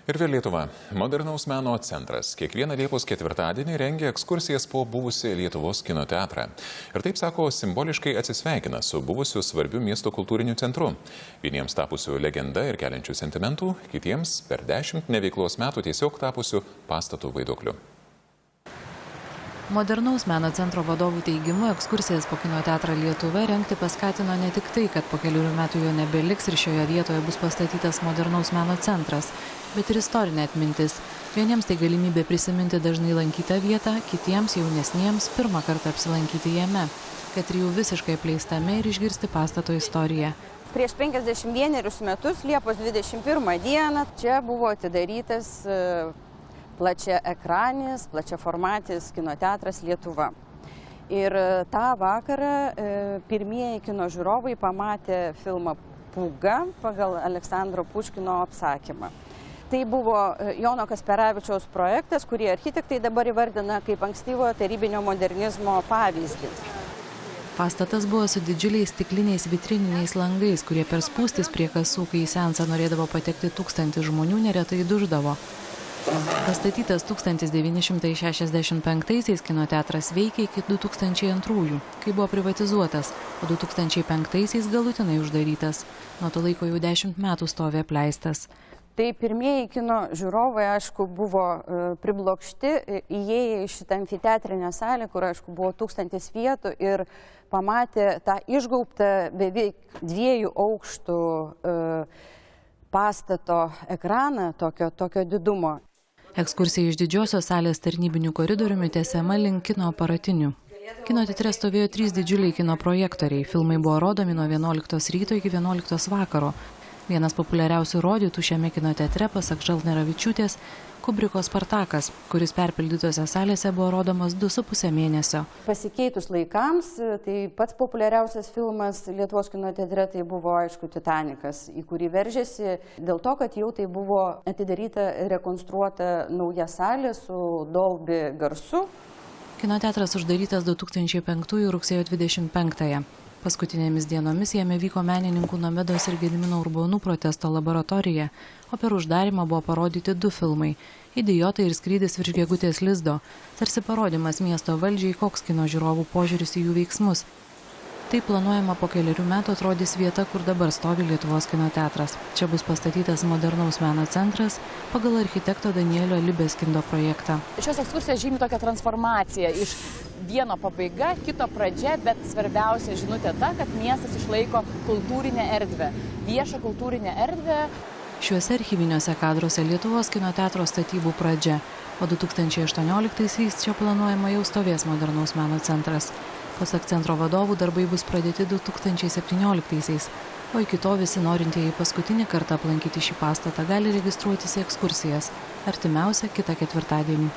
Ir vėl Lietuva. Modernaus meno centras kiekvieną Liepos ketvirtadienį rengia ekskursijas po buvusį Lietuvos kino teatrą. Ir taip sako, simboliškai atsisveikina su buvusiu svarbiu miesto kultūriniu centru. Vieniems tapusiu legenda ir keliančių sentimentų, kitiems per 10 neveiklos metų tiesiog tapusiu pastatų vaiduokliu. Modernaus meno centro vadovų teigimu, ekskursijas po kino teatrą Lietuva rengti paskatino ne tik tai, kad po kelių metų jo nebeliks ir šioje vietoje bus pastatytas modernaus meno centras, bet ir istorinė atmintis. Vieniems tai galimybė prisiminti dažnai lankytą vietą, kitiems jaunesniems pirmą kartą apsilankyti jame, kad ir jau visiškai apleistame ir išgirsti pastato istoriją. Prieš 51 metus, Liepos 21 dieną, čia buvo atidarytas plačiaformatis kino teatras Lietuva. Ir tą vakarą pirmieji kino žiūrovai pamatė filmą Pūga pagal Aleksandro Puškino apsakymą. Tai buvo Jono Kasperavičiaus projektas, kurį architektai dabar įvardina kaip ankstyvojo tarybinio modernizmo pavyzdį. Pastatas buvo su didžiuliais stikliniais vitrininiais langais, kurie per spūstis prie kasų, kai į seansą norėdavo patekti 1000 žmonių, neretai duždavo. Pastatytas 1965-aisiais kino teatras veikė iki 2002-ųjų, kai buvo privatizuotas, o 2005-aisiais galutinai uždarytas. Nuo to laiko jau 10 metų stovi apleistas. Tai pirmieji kino žiūrovai, aišku, buvo priblokšti, įėję į šitą amfiteatrinę salę, kur, aišku, buvo 1000 vietų ir pamatė tą išgaubtą beveik 2 aukštų pastato ekraną tokio didumo. Ekskursija iš didžiosios salės tarnybinių koridoriumi tęsiama link kino aparatinių. Kino teatre stovėjo 3 didžiuliai kino projektoriai. Filmai buvo rodomi nuo 11 ryto iki 11 vakaro. Vienas populiariausių rodytų šiame kino teatre, pasak Žalneravičiūtės, Kubriko Spartakas, kuris perpildytose salėse buvo rodomas 2,5 mėnesio. Pasikeitus laikams, tai pats populiariausias filmas Lietuvos kino teatre tai buvo, aišku, Titanikas, į kurį veržėsi dėl to, kad jau tai buvo atidaryta, rekonstruota nauja salė su Dolby garsu. Kino teatras uždarytas 2005 rugsėjo 25-ąją. Paskutinėmis dienomis jame vyko menininkų Nomedos ir Gedimino Urbonų protesto laboratorija, o per uždarimą buvo parodyti 2 filmai – Idiotai ir Skrydis virš gegutės lizdo, tarsi parodymas miesto valdžiai, koks kino žiūrovų požiūris į jų veiksmus. Tai planuojama po keliarių metų atrodys vieta, kur dabar stovi Lietuvos kino teatras. Čia bus pastatytas modernaus meno centras pagal architekto Danielio Libeskindo projektą. Šios ekskursijos žymi tokią transformaciją iš vieno pabaiga, kito pradžia, bet svarbiausia žinutė ta, kad miestas išlaiko kultūrinę erdvę, viešą kultūrinę erdvę. Šiuose archyviniuose kadruose Lietuvos kino teatro statybų pradžia, o 2018-aisiais čia planuojama jau stovės modernaus meno centras. Pasak centro vadovų, darbai bus pradėti 2017-aisiais, o iki to visi norintieji paskutinį kartą aplankyti šį pastatą gali registruotis į ekskursijas, artimiausia kitą ketvirtadienį.